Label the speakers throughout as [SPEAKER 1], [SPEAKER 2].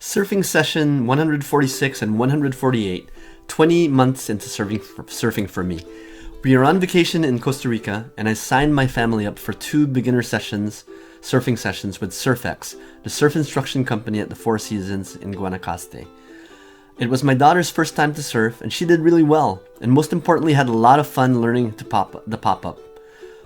[SPEAKER 1] Surfing session 146 and 148, 20 months into surfing for me. We are on vacation in Costa Rica, and I signed my family up for 2 beginner sessions, surfing sessions with SurfX, the surf instruction company at the Four Seasons in Guanacaste. It was my daughter's first time to surf, and she did really well, and most importantly had a lot of fun learning the pop-up.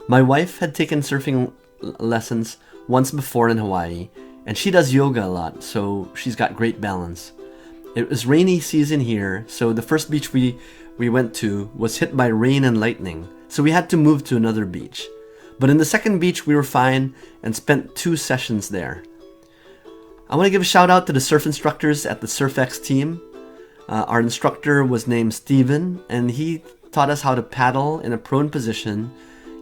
[SPEAKER 1] My wife had taken surfing lessons once before in Hawaii, and she does yoga a lot, so she's got great balance. It was rainy season here, so the first beach we went to was hit by rain and lightning, so we had to move to another beach. But in the second beach we were fine and spent 2 sessions there. I want to give a shout out to the surf instructors at the SurfX team. Our instructor was named Steven, and he taught us how to paddle in a prone position,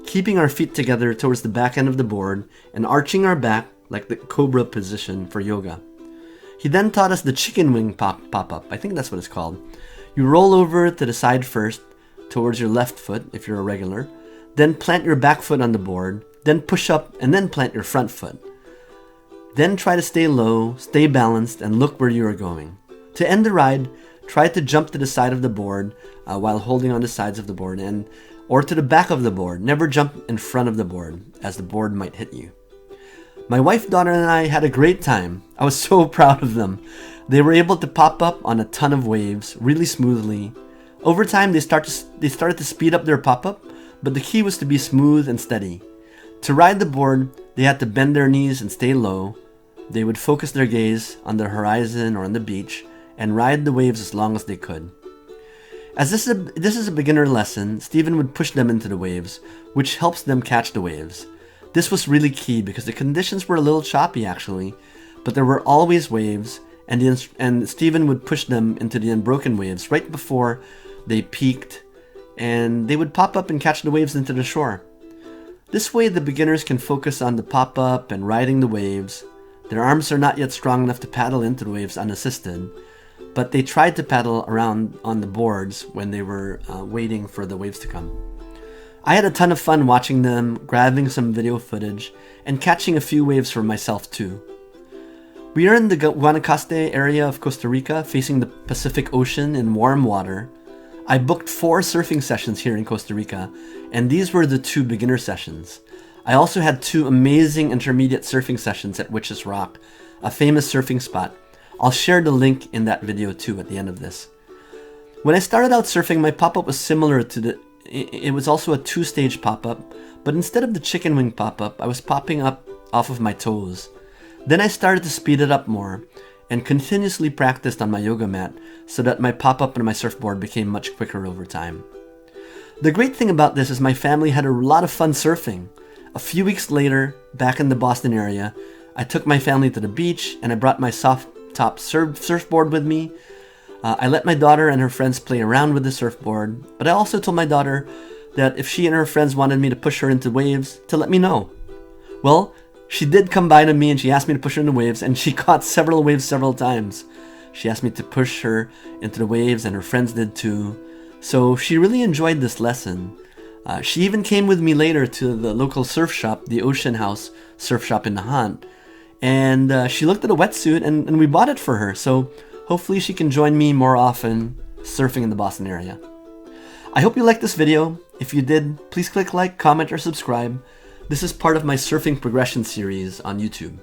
[SPEAKER 1] keeping our feet together towards the back end of the board and arching our back like the cobra position for yoga. He then taught us the chicken wing pop-up. I think that's what it's called. You roll over to the side first, towards your left foot if you're a regular, then plant your back foot on the board, then push up and then plant your front foot. Then try to stay low, stay balanced, and look where you are going. To end the ride, try to jump to the side of the board while holding on the sides of the board, or to the back of the board. Never jump in front of the board, as the board might hit you. My wife, daughter, and I had a great time. I was so proud of them. They were able to pop up on a ton of waves really smoothly. Over time, they started to speed up their pop-up, but the key was to be smooth and steady. To ride the board, they had to bend their knees and stay low. They would focus their gaze on the horizon or on the beach and ride the waves as long as they could. As this is a beginner lesson, Stephen would push them into the waves, which helps them catch the waves. This was really key because the conditions were a little choppy actually, but there were always waves, and Stephen would push them into the unbroken waves right before they peaked, and they would pop up and catch the waves into the shore. This way the beginners can focus on the pop-up and riding the waves. Their arms are not yet strong enough to paddle into the waves unassisted, but they tried to paddle around on the boards when they were waiting for the waves to come. I had a ton of fun watching them, grabbing some video footage, and catching a few waves for myself too. We are in the Guanacaste area of Costa Rica, facing the Pacific Ocean in warm water. I booked 4 surfing sessions here in Costa Rica, and these were the 2 beginner sessions. I also had 2 amazing intermediate surfing sessions at Witch's Rock, a famous surfing spot. I'll share the link in that video too at the end of this. When I started out surfing, my pop-up was similar to it was also a 2-stage pop-up, but instead of the chicken wing pop-up, I was popping up off of my toes. Then I started to speed it up more and continuously practiced on my yoga mat so that my pop-up and my surfboard became much quicker over time. The great thing about this is my family had a lot of fun surfing. A few weeks later, back in the Boston area, I took my family to the beach and I brought my soft top surfboard with me. I let my daughter and her friends play around with the surfboard, but I also told my daughter that if she and her friends wanted me to push her into waves, to let me know. Well, she did come by to me and she asked me to push her into waves, and she caught several waves several times. She asked me to push her into the waves, and her friends did too. So she really enjoyed this lesson. She even came with me later to the local surf shop, the Ocean House surf shop in Nahant, and she looked at a wetsuit and we bought it for her. So hopefully she can join me more often surfing in the Boston area. I hope you liked this video. If you did, please click like, comment, or subscribe. This is part of my surfing progression series on YouTube.